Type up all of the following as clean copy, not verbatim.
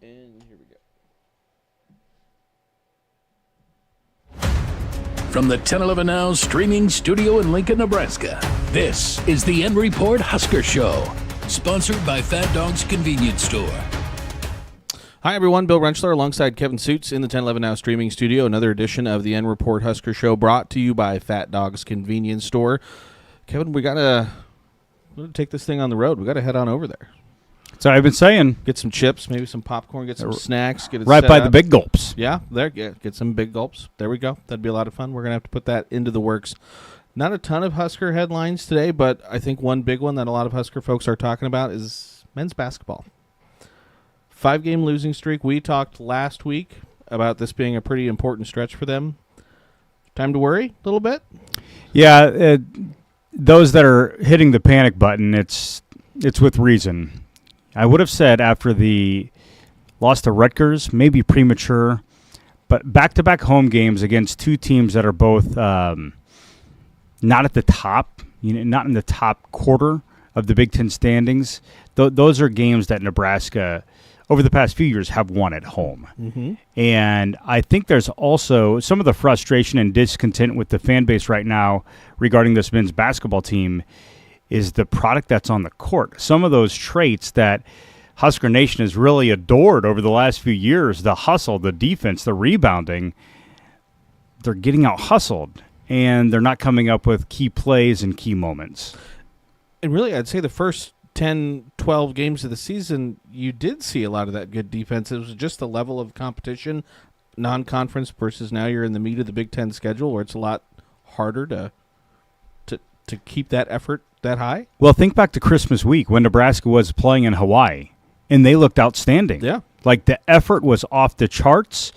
And here we go. From the 1011 Now streaming studio in Lincoln, Nebraska, this is the N Report Husker Show, sponsored by Fat Dog's Convenience Store. Hi, everyone. Bill Rentschler alongside Kevin Sjuts in the 1011 Now streaming studio. Another edition of the N Report Husker Show brought to you by Fat Dog's Convenience Store. Kevin, we got to take this thing on the road. We got to head on over there. So I've been saying, get some chips, maybe some popcorn, get some snacks. Get it right set by up. the big gulps. Yeah, there. Get some big gulps. There we go. That'd be a lot of fun. We're going to have to put that into the works. Not a ton of Husker headlines today, but I think one big one that a lot of Husker folks are talking about is men's basketball. 5-game losing streak. We talked last week about this being a pretty important stretch for them. Time to worry a little bit? Yeah, those that are hitting the panic button, it's with reason. I would have said after the loss to Rutgers, maybe premature, but back-to-back home games against two teams that are both not at the top, not in the top quarter of the Big Ten standings. Those are games that Nebraska, over the past few years, have won at home. Mm-hmm. And I think there's also some of the frustration and discontent with the fan base right now regarding this men's basketball team is the product that's on the court. Some of those traits that Husker Nation has really adored over the last few years, the hustle, the defense, the rebounding, they're getting out-hustled, and they're not coming up with key plays and key moments. And really, I'd say the first 10, 12 games of the season, you did see a lot of that good defense. It was just the level of competition, non-conference versus now you're in the meat of the Big Ten schedule where it's a lot harder to keep that effort that high. Well, think back to Christmas week when Nebraska was playing in Hawaii, and they looked outstanding. Yeah. Like the effort was off the charts.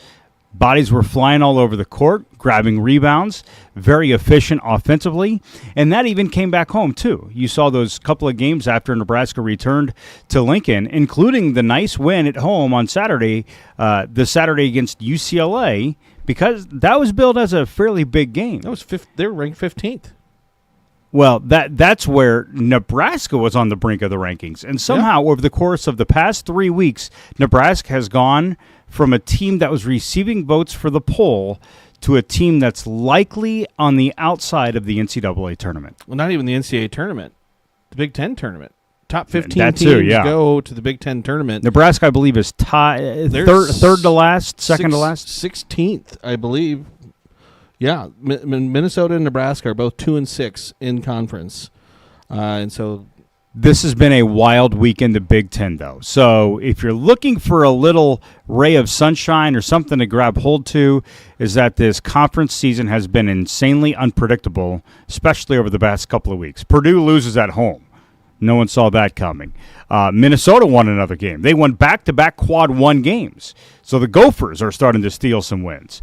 Bodies were flying all over the court, grabbing rebounds, very efficient offensively, and that even came back home, too. You saw those couple of games after Nebraska returned to Lincoln, including the nice win at home on Saturday, the Saturday against UCLA, because that was billed as a fairly big game. That was they were ranked 15th. Well, that's where Nebraska was on the brink of the rankings. And somehow, over the course of the past 3 weeks, Nebraska has gone from a team that was receiving votes for the poll to a team that's likely on the outside of the NCAA tournament. Well, not even the NCAA tournament, the Big Ten tournament. Top 15 that teams too, yeah. go to the Big Ten tournament. Nebraska, I believe, is third to last, second to last? 16th, I believe. Yeah, Minnesota and Nebraska are both 2-6 in conference, and so this has been a wild week in the Big Ten, though. So if you're looking for a little ray of sunshine or something to grab hold to, is that this conference season has been insanely unpredictable, especially over the past couple of weeks. Purdue loses at home. No one saw that coming. Minnesota won another game. They won back-to-back quad one games. So the Gophers are starting to steal some wins.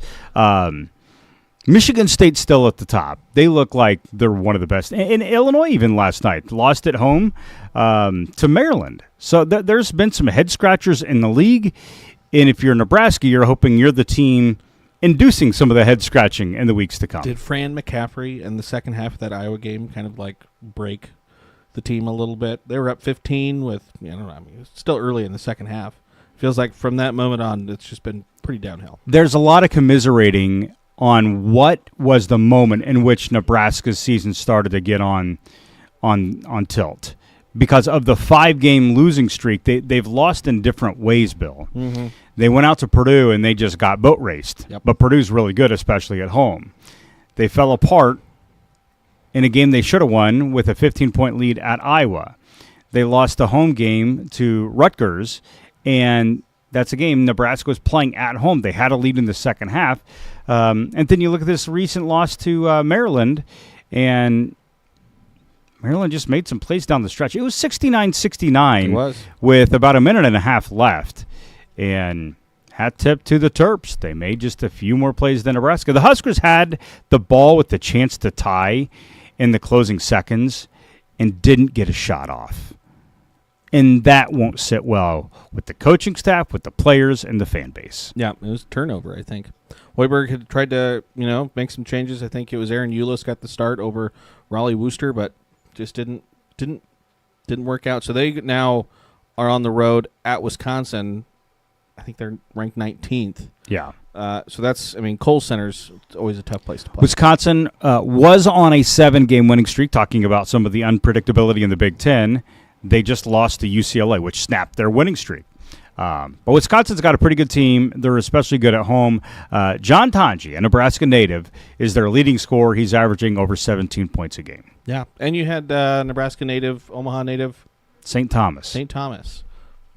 Michigan State's still at the top. They look like they're one of the best. And Illinois even last night lost at home to Maryland. So there's been some head-scratchers in the league. And if you're Nebraska, you're hoping you're the team inducing some of the head-scratching in the weeks to come. Did Fran McCaffrey in the second half of that Iowa game kind of like break the team a little bit? They were up 15 with, it's still early in the second half. Feels like from that moment on, it's just been pretty downhill. There's a lot of commiserating on what was the moment in which Nebraska's season started to get on tilt. Because of the 5-game losing streak, they've lost in different ways, Bill. Mm-hmm. They went out to Purdue and they just got boat raced. Yep. But Purdue's really good, especially at home. They fell apart in a game they should have won with a 15-point lead at Iowa. They lost the home game to Rutgers, and that's a game Nebraska was playing at home. They had a lead in the second half. And then you look at this recent loss to Maryland, and Maryland just made some plays down the stretch. It was 69-69 with about a minute and a half left. And hat tip to the Terps. They made just a few more plays than Nebraska. The Huskers had the ball with the chance to tie in the closing seconds and didn't get a shot off. And that won't sit well with the coaching staff, with the players, and the fan base. Yeah, it was turnover, I think. Hoiberg had tried to, make some changes. I think it was Aaron Eulis got the start over Raleigh Wooster, but just didn't didn't work out. So they now are on the road at Wisconsin. I think they're ranked 19th. Yeah. So that's, Kohl Center's always a tough place to play. Wisconsin was on a 7-game winning streak, talking about some of the unpredictability in the Big Ten. They just lost to UCLA, which snapped their winning streak. But Wisconsin's got a pretty good team. They're especially good at home. John Tanji, a Nebraska native, is their leading scorer. He's averaging over 17 points a game. Yeah, and you had Nebraska native, Omaha native. St. Thomas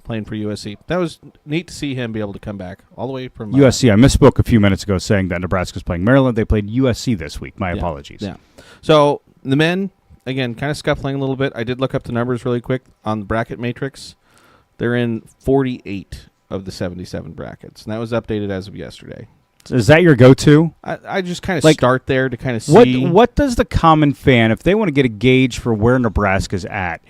playing for USC. That was neat to see him be able to come back all the way from USC. I misspoke a few minutes ago saying that Nebraska's playing Maryland. They played USC this week. My apologies. Yeah. So the men, again, kind of scuffling a little bit. I did look up the numbers really quick on the bracket matrix. They're in 48 of the 77 brackets, and that was updated as of yesterday. Is that your go-to? I just kind of start there to kind of see. What does the common fan, if they want to get a gauge for where Nebraska's at,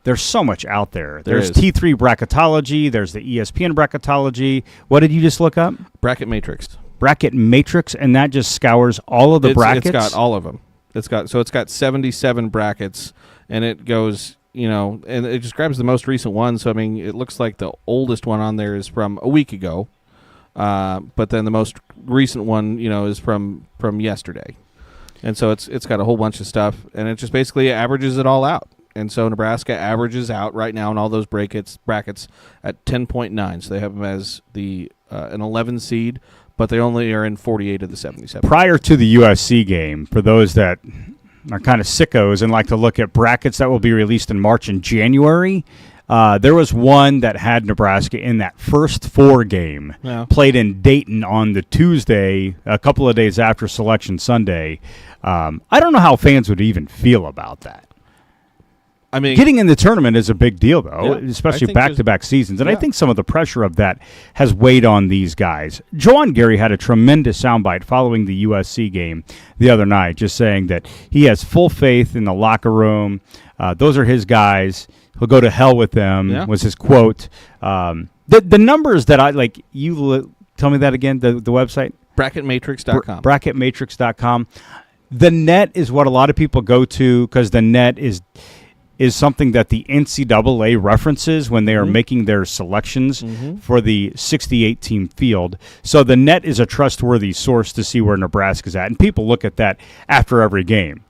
there's so much out there. There's T3 bracketology. There's the ESPN bracketology. What did you just look up? Bracket matrix. Bracket matrix, and that just scours all of the brackets? It's got all of them. It's got 77 brackets, and it goes, and it just grabs the most recent one. So, it looks like the oldest one on there is from a week ago. But then the most recent one, is from yesterday. And so it's got a whole bunch of stuff, and it just basically averages it all out. And so Nebraska averages out right now in all those brackets at 10.9. So they have them as an 11 seed, but they only are in 48 of the 77. Prior to the USC game, for those that are kind of sickos and like to look at brackets that will be released in March and January, there was one that had Nebraska in that first 4 game, played in Dayton on the Tuesday, a couple of days after Selection Sunday. I don't know how fans would even feel about that. Getting in the tournament is a big deal, though, especially back-to-back seasons. And I think some of the pressure of that has weighed on these guys. Joan Gary had a tremendous soundbite following the USC game the other night, just saying that he has full faith in the locker room. Those are his guys. He'll go to hell with them, was his quote. The numbers that tell me that again, the website? Bracketmatrix.com. Bracketmatrix.com. The net is what a lot of people go to because the net is something that the NCAA references when they are making their selections for the 68-team field. So the net is a trustworthy source to see where Nebraska's at. And people look at that after every game.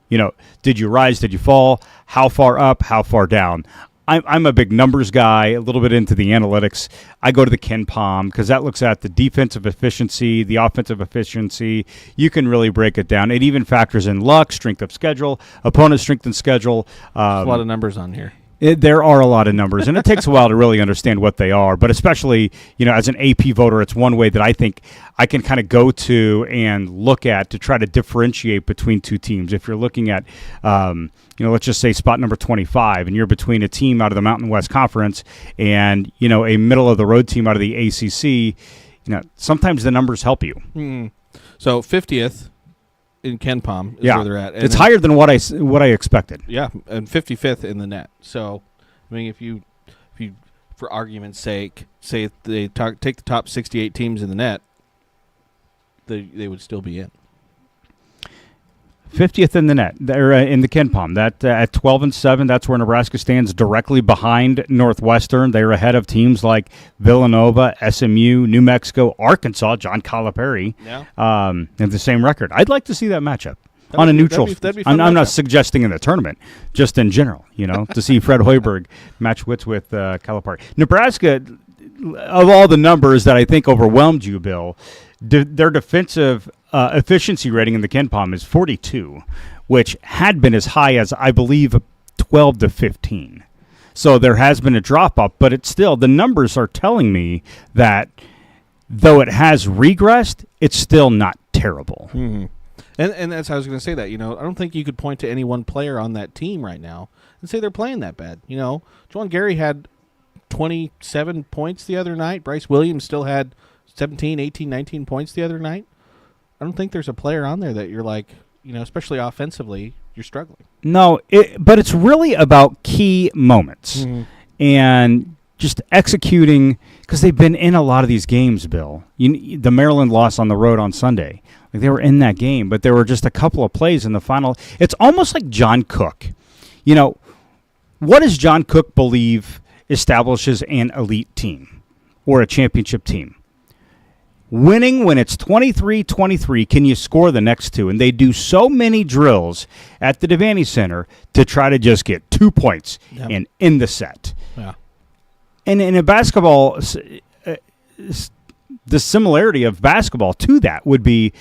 Did you rise? Did you fall? How far up? How far down? I'm a big numbers guy, a little bit into the analytics. I go to the Ken Palm because that looks at the defensive efficiency, the offensive efficiency. You can really break it down. It even factors in luck, strength of schedule, opponent strength and schedule. There's a lot of numbers on here. There are a lot of numbers, and it takes a while to really understand what they are. But especially, as an AP voter, it's one way that I think I can kind of go to and look at to try to differentiate between two teams. If you're looking at, let's just say spot number 25, and you're between a team out of the Mountain West Conference and, a middle-of-the-road team out of the ACC, sometimes the numbers help you. So 50th in Ken Palm is where they're at. And it's higher than what I expected. Yeah, and 55th in the net. So, if you for argument's sake, say they take the top 68 teams in the net, they would still be in. 50th in the net. They're in the Ken Palm. That at 12-7, that's where Nebraska stands directly behind Northwestern. They're ahead of teams like Villanova, SMU, New Mexico, Arkansas. John Calipari have the same record. I'd like to see that matchup on a neutral. That'd be fun I'm not suggesting in the tournament, just in general. To see Fred Hoiberg match wits with Calipari. Nebraska, of all the numbers that I think overwhelmed you, Bill, their defensive efficiency rating in the Ken Palm is 42, which had been as high as, I believe, 12 to 15. So there has been a drop-off, but it's still, the numbers are telling me that though it has regressed, it's still not terrible. Mm-hmm. And that's how I was going to say that. I don't think you could point to any one player on that team right now and say they're playing that bad. Joan Gary had 27 points the other night. Bryce Williams still had 17, 18, 19 points the other night. I don't think there's a player on there that you're like, especially offensively, you're struggling. No, but it's really about key moments and just executing, because they've been in a lot of these games, Bill. The Maryland loss on the road on Sunday, they were in that game, but there were just a couple of plays in the final. It's almost like John Cook. What does John Cook believe establishes an elite team or a championship team? Winning when it's 23-23, can you score the next two? And they do so many drills at the Devaney Center to try to just get 2 points and in the set. Yeah. And in a basketball, the similarity of basketball to that would be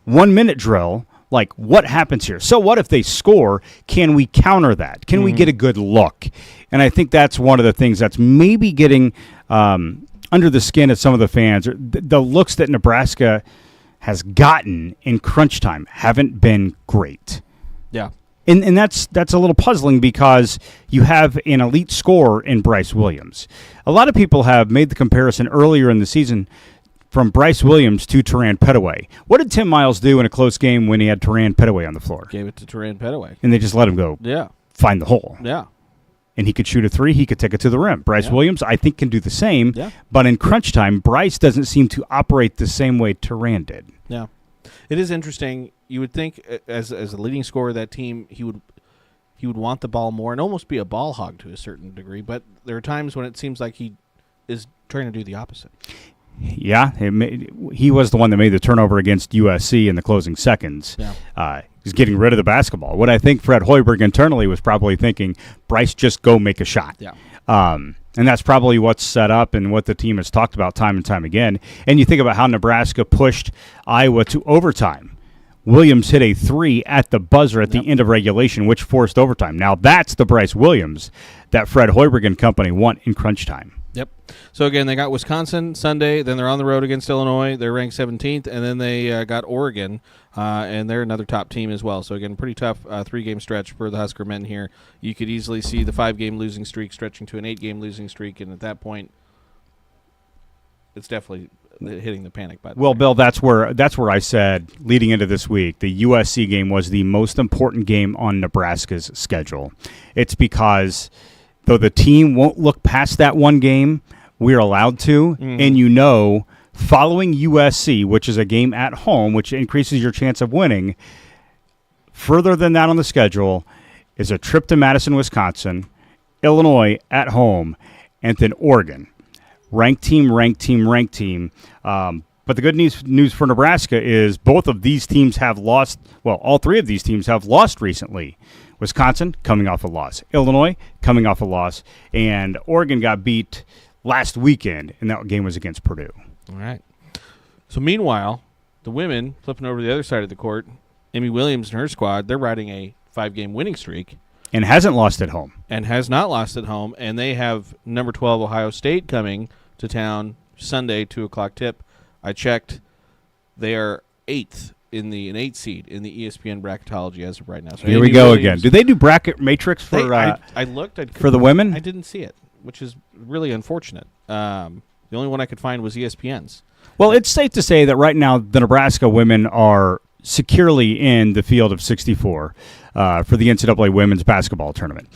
1 minute drill. Like, what happens here? So what if they score? Can we counter that? Can we get a good look? And I think that's one of the things that's maybe getting under the skin of some of the fans. The looks that Nebraska has gotten in crunch time haven't been great. Yeah. And that's a little puzzling because you have an elite scorer in Bryce Williams. A lot of people have made the comparison earlier in the season from Bryce Williams to Teran Petaway. What did Tim Miles do in a close game when he had Teran Petaway on the floor? Gave it to Teran Petaway. And they just let him go find the hole. Yeah. And he could shoot a three. He could take it to the rim. Bryce Williams, I think, can do the same. Yeah. But in crunch time, Bryce doesn't seem to operate the same way Teran did. Yeah. It is interesting. You would think as a leading scorer of that team, he would want the ball more and almost be a ball hog to a certain degree. But there are times when it seems like he is trying to do the opposite. Yeah. He was the one that made the turnover against USC in the closing seconds. Yeah. He's getting rid of the basketball. What I think Fred Hoiberg internally was probably thinking, Bryce, just go make a shot. Yeah. And that's probably what's set up and what the team has talked about time and time again. And you think about how Nebraska pushed Iowa to overtime. Williams hit a three at the buzzer at the end of regulation, which forced overtime. Now that's the Bryce Williams that Fred Hoiberg and company want in crunch time. Yep. So, again, they got Wisconsin Sunday. Then they're on the road against Illinois. They're ranked 17th. And then they got Oregon, and they're another top team as well. So, again, pretty tough three-game stretch for the Husker men here. You could easily see the 5-game losing streak stretching to an 8-game losing streak. And at that point, it's definitely hitting the panic button. Well, Bill, that's where I said leading into this week, the USC game was the most important game on Nebraska's schedule. It's because though the team won't look past that one game, we're allowed to. And following USC, which is a game at home, which increases your chance of winning, further than that on the schedule is a trip to Madison, Wisconsin, Illinois at home, and then Oregon. Ranked team. But the good news for Nebraska is both of these teams have lost. Well, all three of these teams have lost recently. Wisconsin coming off a loss. Illinois coming off a loss. And Oregon got beat last weekend, and that game was against Purdue. All right. So, meanwhile, the women, flipping over to the other side of the court, Amy Williams and her squad, they're riding a 5-game winning streak. And hasn't lost at home. And has not lost at home. And they have number 12 Ohio State coming to town Sunday, 2 o'clock tip. I checked. They are 8th. An 8 seed in the ESPN bracketology as of right now. So here we go again. Do they do bracket matrix for I looked for the women? I didn't see it, which is really unfortunate. The only one I could find was ESPN's. Well, it's safe to say that right now the Nebraska women are securely in the field of 64 for the NCAA women's basketball tournament.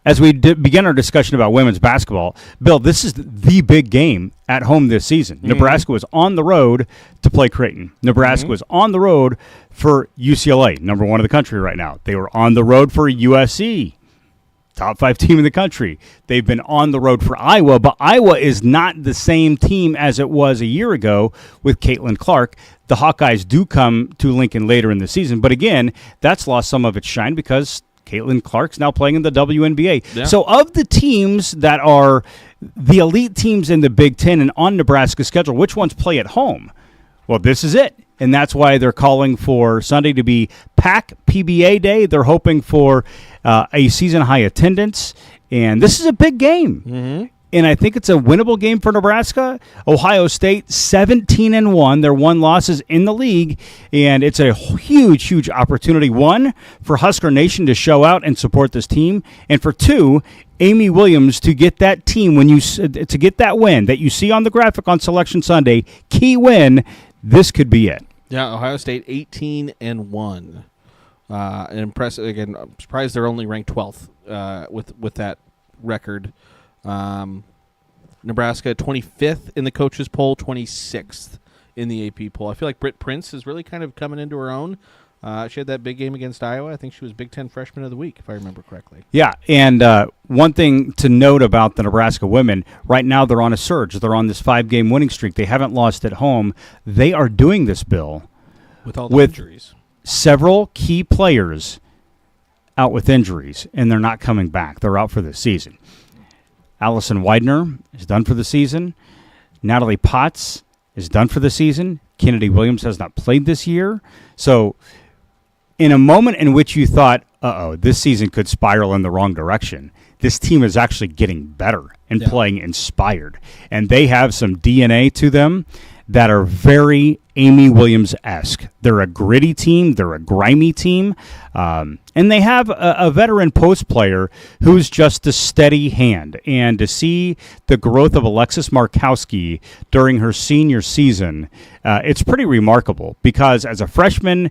As we begin our discussion about women's basketball, Bill, this is the big game at home this season. Nebraska was on the road to play Creighton. Nebraska was on the road for UCLA, number 1 in the country right now. They were on the road for USC, top 5 team in the country. They've been on the road for Iowa, but Iowa is not the same team as it was a year ago with Caitlin Clark. The Hawkeyes do come to Lincoln later in the season, but again, that's lost some of its shine because Caitlin Clark's now playing in the WNBA. Yeah. So of the teams that are the elite teams in the Big Ten and on Nebraska's schedule, which ones play at home? Well, this is it. And that's why they're calling for Sunday to be PAC PBA Day. They're hoping for a season-high attendance. And this is a big game. And I think it's a winnable game for Nebraska. Ohio State, 17-1. Their 1 losses in the league. And it's a huge, huge opportunity. 1, for Husker Nation to show out and support this team. And for 2, Amy Williams to get that team, to get that win that you see on the graphic on Selection Sunday, key win, this could be it. Yeah, Ohio State 18-1. Impressive. Again, I'm surprised they're only ranked 12th with that record. Nebraska 25th in the coaches poll, 26th in the AP poll. I feel like Britt Prince is really kind of coming into her own. She had that big game against Iowa. I think she was Big Ten Freshman of the Week, if I remember correctly. Yeah, and one thing to note about the Nebraska women, right now they're on a surge. They're on this 5-game winning streak. They haven't lost at home. They are doing this, Bill, with all the injuries. Several key players out with injuries, and they're not coming back. They're out for the season. Allison Widener is done for the season. Natalie Potts is done for the season. Kennedy Williams has not played this year. So in a moment in which you thought, this season could spiral in the wrong direction, this team is actually getting better and playing inspired. And they have some DNA to them that are very Amy Williams-esque. They're a gritty team. They're a grimy team. And they have a veteran post player who's just a steady hand. And to see the growth of Alexis Markowski during her senior season, it's pretty remarkable because as a freshman,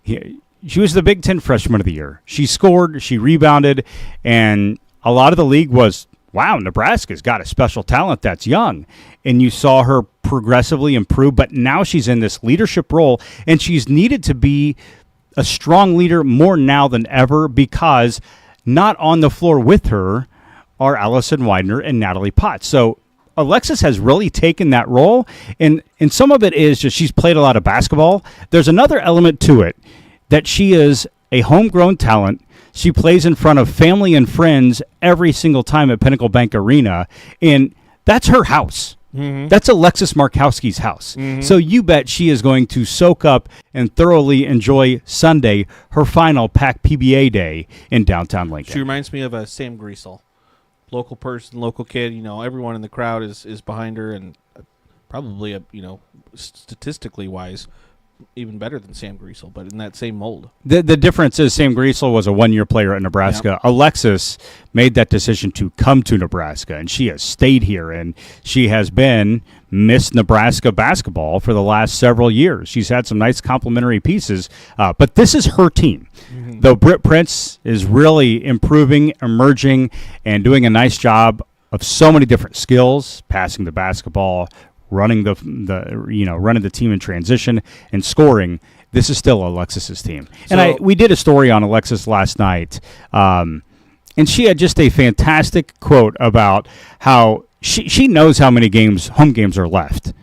she was the Big Ten Freshman of the Year. She scored, she rebounded, and a lot of the league was, wow, Nebraska's got a special talent that's young. And you saw her progressively improve, but now she's in this leadership role, and she's needed to be a strong leader more now than ever because not on the floor with her are Allison Widener and Natalie Potts. So Alexis has really taken that role, and some of it is just she's played a lot of basketball. There's another element to it that she is a homegrown talent. She plays in front of family and friends every single time at Pinnacle Bank Arena, and that's her house. Mm-hmm. That's Alexis Markowski's house. Mm-hmm. So you bet she is going to soak up and thoroughly enjoy Sunday, her final PAC PBA day in downtown Lincoln. She reminds me of Sam Griesel. Local person, local kid. Everyone in the crowd is behind her, and probably, statistically wise, even better than Sam Griesel, but in that same mold. The difference is Sam Griesel was a one-year player at Nebraska. Yep. Alexis made that decision to come to Nebraska, and she has stayed here, and she has been Miss Nebraska basketball for the last several years. She's had some nice complimentary pieces, but this is her team. Mm-hmm. Though Britt Prince is really improving, emerging, and doing a nice job of so many different skills, passing the basketball, running the team in transition and scoring. This is still Alexis's team. And we did a story on Alexis last night, and she had just a fantastic quote about how she knows how many home games are left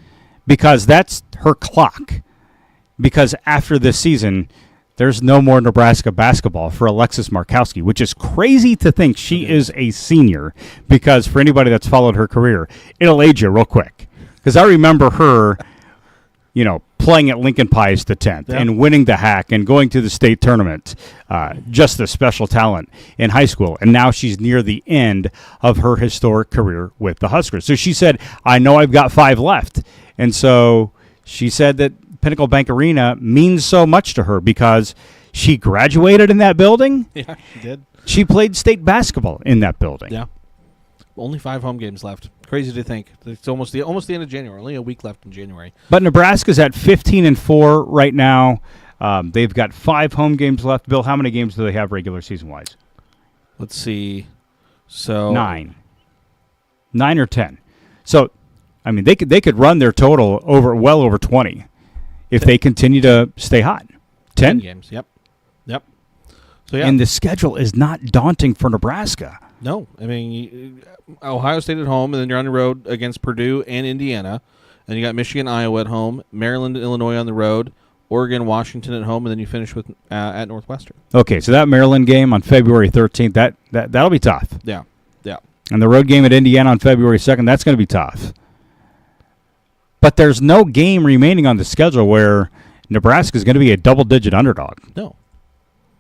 because that's her clock. Because after this season, there's no more Nebraska basketball for Alexis Markowski, which is crazy to think she is a senior because for anybody that's followed her career, it'll age you real quick. Because I remember her, playing at Lincoln Pius the 10th and winning the HAC and going to the state tournament, just a special talent in high school. And now she's near the end of her historic career with the Huskers. So she said, I know I've got 5 left. And so she said that Pinnacle Bank Arena means so much to her because she graduated in that building. Yeah, she did. She played state basketball in that building. Yeah. Only 5 home games left. Crazy to think. It's almost the end of January. Only a week left in January. But Nebraska's at 15-4 right now. They've got 5 home games left. Bill, how many games do they have regular season-wise? Let's see. So 9 or 10. So, they could run their total well over 20 if they continue to stay hot. 10 games. Yep. So and the schedule is not daunting for Nebraska. No, Ohio State at home, and then you're on the road against Purdue and Indiana, and you got Michigan, Iowa at home, Maryland, and Illinois on the road, Oregon, Washington at home, and then you finish with at Northwestern. Okay, so that Maryland game on February 13th, that'll be tough. Yeah. And the road game at Indiana on February 2nd, that's going to be tough. But there's no game remaining on the schedule where Nebraska is going to be a double-digit underdog. No.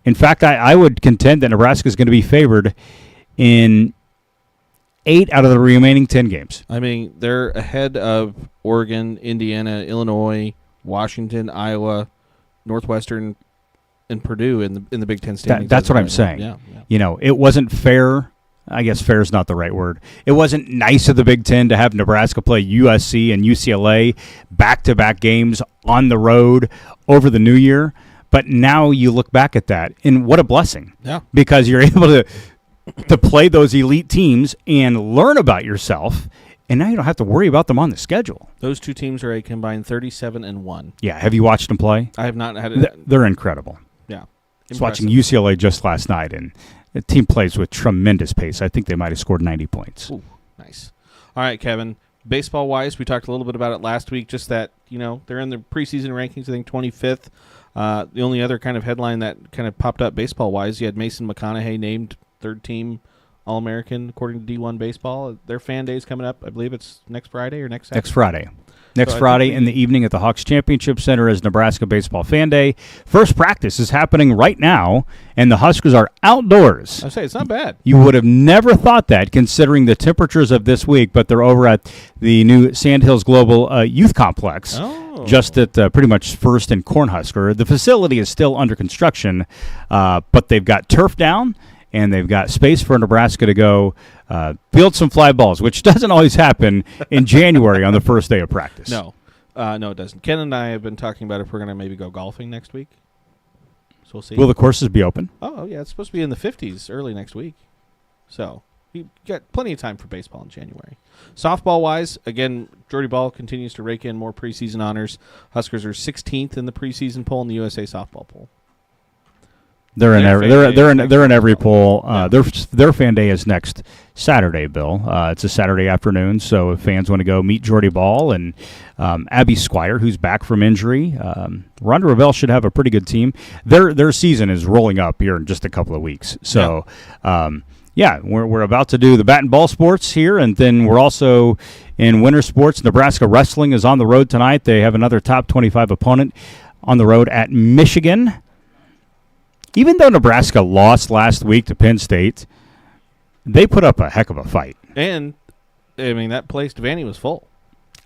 In fact, I would contend that Nebraska is going to be favored in 8 out of the remaining 10 games. They're ahead of Oregon, Indiana, Illinois, Washington, Iowa, Northwestern, and Purdue in the Big Ten standings. That's what I'm saying. Yeah. It wasn't fair. I guess fair is not the right word. It wasn't nice of the Big Ten to have Nebraska play USC and UCLA back-to-back games on the road over the new year. But now you look back at that, and what a blessing. Yeah. Because you're able to play those elite teams and learn about yourself And now you don't have to worry about them on the schedule. Those two teams are a combined 37-1. Yeah, have you watched them play? I have not had it. They're incredible. Yeah. I was watching UCLA just last night, and the team plays with tremendous pace. I think they might have scored 90 points. Ooh, nice. All right, Kevin. Baseball-wise, we talked a little bit about it last week, just that, they're in the preseason rankings, I think 25th. The only other kind of headline that kind of popped up baseball-wise, you had Mason McConaughey named third-team All-American according to D1 Baseball. Their fan day is coming up. I believe it's next Friday or next Saturday? Next Friday. Next Friday in the evening at the Hawks Championship Center is Nebraska Baseball Fan Day. First practice is happening right now, and the Huskers are outdoors. I say it's not bad. You would have never thought that considering the temperatures of this week, but they're over at the new Sandhills Global Youth Complex, just at pretty much First and Cornhusker. The facility is still under construction, but they've got turf down, and they've got space for Nebraska to go field some fly balls, which doesn't always happen in January on the first day of practice. No, it doesn't. Ken and I have been talking about if we're going to maybe go golfing next week. So we'll see. Will the courses be open? Oh, yeah. It's supposed to be in the 50s early next week. So you got plenty of time for baseball in January. Softball-wise, again, Jordy Ball continues to rake in more preseason honors. Huskers are 16th in the preseason poll in the USA softball poll. They're in every poll. Their fan day is next Saturday, Bill. It's a Saturday afternoon, so if fans want to go meet Jordy Ball and Abby Squire, who's back from injury, Rhonda Revelle should have a pretty good team. Their season is rolling up here in just a couple of weeks. So, we're about to do the bat and ball sports here, and then we're also in winter sports. Nebraska wrestling is on the road tonight. They have another top 25 opponent on the road at Michigan. Even though Nebraska lost last week to Penn State, they put up a heck of a fight. And, that place, Devaney, was full.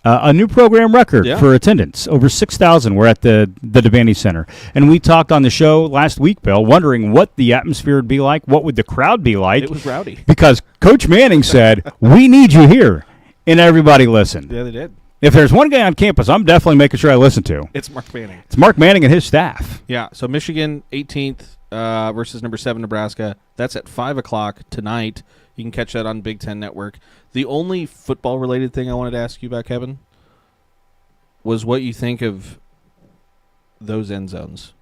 A new program record for attendance. Over 6,000 were at the Devaney Center. And we talked on the show last week, Bill, wondering what the atmosphere would be like, what would the crowd be like. It was rowdy. Because Coach Manning said, we need you here. And everybody listened. Yeah, they did. If there's one guy on campus I'm definitely making sure I listen to, it's Mark Manning. It's Mark Manning and his staff. Yeah, so Michigan 18th versus number 7 Nebraska. That's at 5 o'clock tonight. You can catch that on Big Ten Network. The only football-related thing I wanted to ask you about, Kevin, was what you think of those end zones.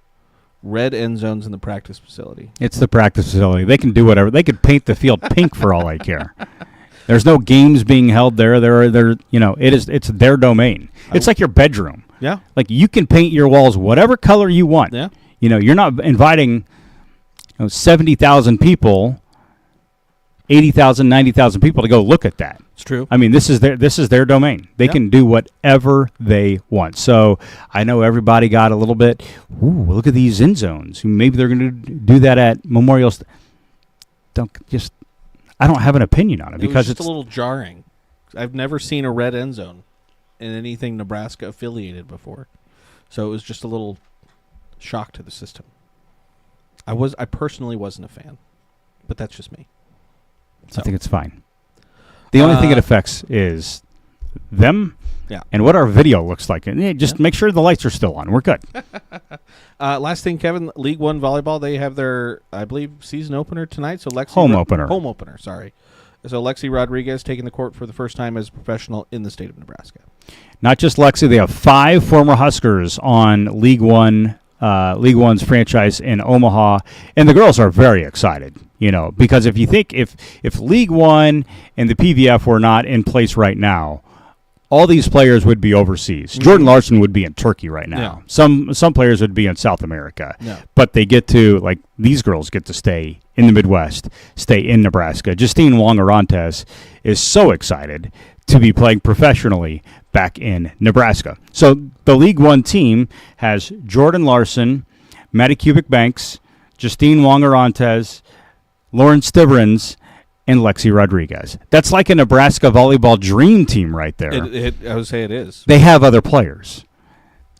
Red end zones in the practice facility. It's the practice facility. They can do whatever. They could paint the field pink for all I care. There's no games being held there. It's their domain. It's like your bedroom. Yeah. Like you can paint your walls whatever color you want. Yeah. You're not inviting 70,000 people, 80,000, 90,000 people to go look at that. It's true. This is their domain. They can do whatever they want. So I know everybody got a little bit, look at these end zones. Maybe they're going to do that at Memorial. I don't have an opinion on it because it's a little jarring. I've never seen a red end zone in anything Nebraska affiliated before. So it was just a little shock to the system. I personally wasn't a fan, but that's just me. So. I think it's fine. The only thing it affects is them and what our video looks like. And just make sure the lights are still on. We're good. Last thing, Kevin, League One Volleyball, they have their, I believe, season opener tonight. So Home opener, sorry. So Lexi Rodriguez taking the court for the first time as a professional in the state of Nebraska. Not just Lexi, they have 5 former Huskers on League One. League One's franchise in Omaha, and the girls are very excited, because if you think if League One and the PVF were not in place right now, all these players would be overseas. Mm-hmm. Jordan Larson would be in Turkey right now. Yeah. Some players would be in South America, but they get to, these girls get to stay in the Midwest, stay in Nebraska. Justine Wong-Orantes is so excited to be playing professionally back in Nebraska. So the League One team has Jordan Larson, Maddie Kubik-Banks, Justine Wong-Orantes, Lauren Stivrins, and Lexi Rodriguez. That's like a Nebraska volleyball dream team right there. I would say it is. They have other players.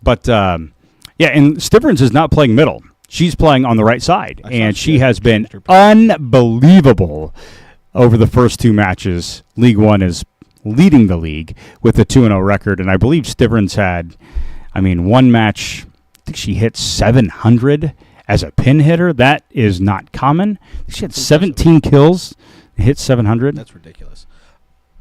But, and Stivrins is not playing middle. She's playing on the right side, and she has been unbelievable over the first 2 matches. League One is leading the league with a 2-0 record, and I believe Stivrins had, one match, I think she hit 700 as a pin hitter. That is not common. She had 17 kills, hit 700. That's ridiculous.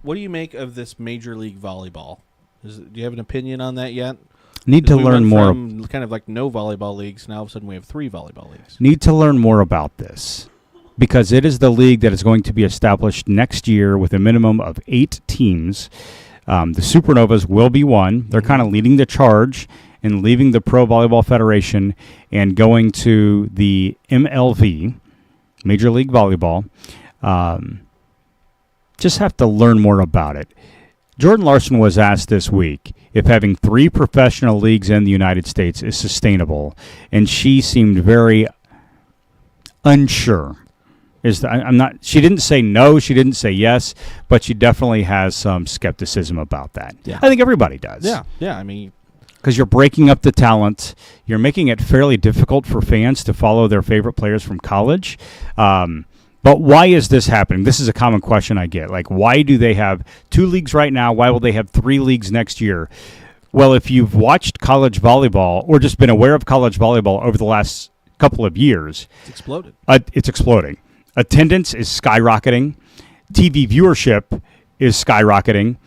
What do you make of this Major League Volleyball? Do you have an opinion on that yet? Need to We learn went more. from kind of like no volleyball leagues. Now all of a sudden we have 3 volleyball leagues. Need to learn more about this because it is the league that is going to be established next year with a minimum of 8 teams. The Supernovas will be one. They're kind of leading the charge and leaving the Pro Volleyball Federation and going to the MLV, Major League Volleyball. Just have to learn more about it. Jordan Larson was asked this week if having 3 professional leagues in the United States is sustainable, and she seemed very unsure. She didn't say no, she didn't say yes, but she definitely has some skepticism about that. Yeah. I think everybody does. Yeah. I mean, because you're breaking up the talent. You're making it fairly difficult for fans to follow their favorite players from college. But why is this happening? This is a common question I get. Like, why do they have 2 leagues right now? Why will they have 3 leagues next year? Well, if you've watched college volleyball or just been aware of college volleyball over the last couple of years, it's exploded. It's exploding. Attendance is skyrocketing. TV viewership is skyrocketing.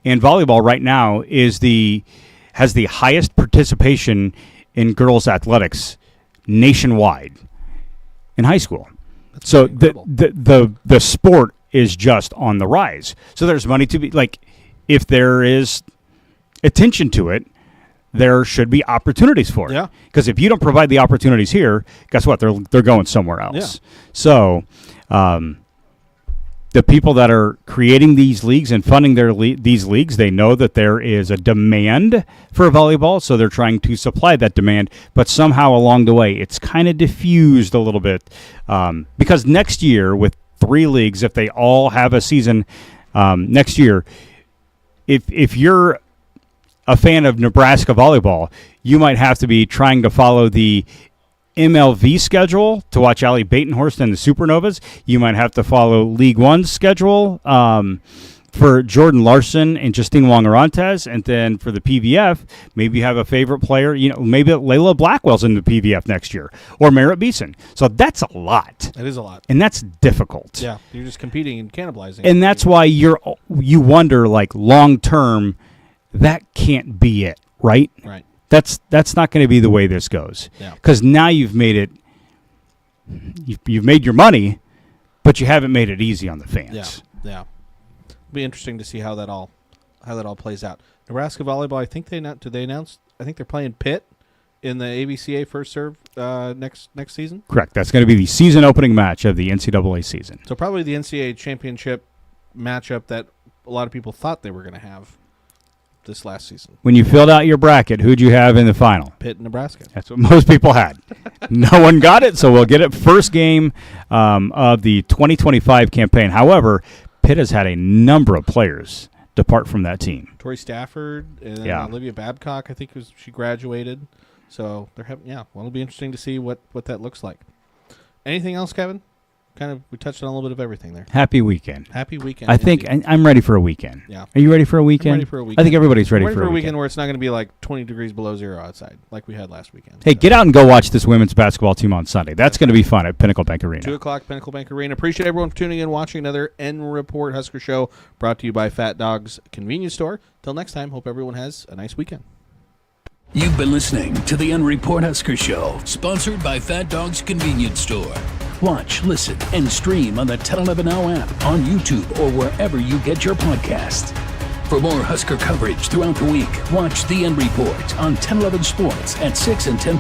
And volleyball right now has the highest participation in girls' athletics nationwide in high school. That's So incredible. the sport is just on the rise. So there's money to be, like, if there is attention to it, there should be opportunities for it. Yeah. Because if you don't provide the opportunities here, guess what? They're going somewhere else. Yeah. So the people that are creating these leagues and funding these leagues, they know that there is a demand for volleyball, so they're trying to supply that demand. But somehow along the way, it's kind of diffused a little bit because next year with 3 leagues, if they all have a season next year, if you're a fan of Nebraska volleyball, you might have to be trying to follow the MLV schedule to watch Allie Batenhorst and the Supernovas. You might have to follow League One's schedule for Jordan Larson and Justine Wong-Orantes. And then for the PVF, maybe you have a favorite player. Maybe Layla Blackwell's in the PVF next year or Merritt Beeson. So that's a lot. That is a lot. And that's difficult. Yeah, you're just competing and cannibalizing. And that's why you wonder, like, long term, that can't be it, right? Right. That's not going to be the way this goes. Yeah. Because now you've made it. You've made your money, but you haven't made it easy on the fans. Yeah. It'll be interesting to see how that all plays out. Nebraska volleyball. I think they announced. I think they're playing Pitt in the ABCA First Serve next season. Correct. That's going to be the season opening match of the NCAA season. So probably the NCAA championship matchup that a lot of people thought they were going to have this last season. When you filled out your bracket, who'd you have in the final? Pitt, Nebraska. That's what most people had. No one got it, so we'll get it first game of the 2025 campaign. However, Pitt has had a number of players depart from that team. Tori Stafford and Olivia Babcock, I think she graduated. So they're having, well, it'll be interesting to see what that looks like. Anything else, Kevin? We touched on a little bit of everything there. Happy weekend. Happy weekend. I think I'm ready for a weekend. Yeah. Are you ready for a weekend? I'm ready for a weekend. I think everybody's ready for a weekend weekend where it's not going to be like 20 degrees below zero outside like we had last weekend. Hey, get out and go watch this women's basketball team on Sunday. That's going to be fun at Pinnacle Bank Arena. 2 o'clock, Pinnacle Bank Arena. Appreciate everyone for tuning in, watching another N Report Husker Show brought to you by Fat Dog's Convenience Store. Till next time, hope everyone has a nice weekend. You've been listening to the N Report Husker Show, sponsored by Fat Dog's Convenience Store. Watch, listen, and stream on the 1011 Now app, on YouTube, or wherever you get your podcasts. For more Husker coverage throughout the week, watch the N Report on 1011 Sports at 6 and 10 p.m.